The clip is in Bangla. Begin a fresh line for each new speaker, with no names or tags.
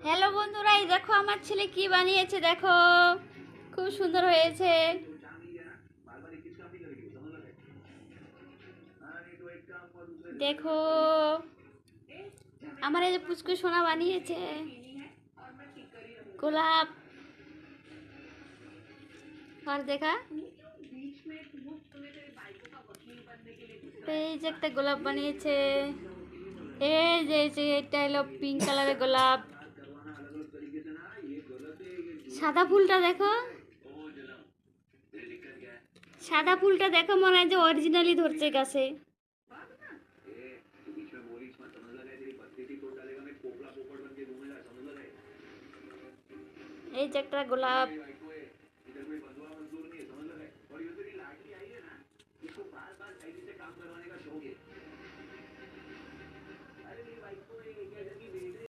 হ্যালো বন্ধুরা, এই দেখো আমার ছেলে কি বানিয়েছে। দেখো, খুব সুন্দর হয়েছে। দেখো, আমার এই যে পুচকু সোনা বানিয়েছে গোলাপ। আর দেখা, এই যে একটা গোলাপ বানিয়েছে। এই যে এটা হলো পিঙ্ক কালারের গোলাপ। সাদা ফুলটা দেখো, সাদা ফুলটা দেখো, মনে হয় যে অরিজিনালি ধরছে গাছে। এই যে একটা গোলাপ।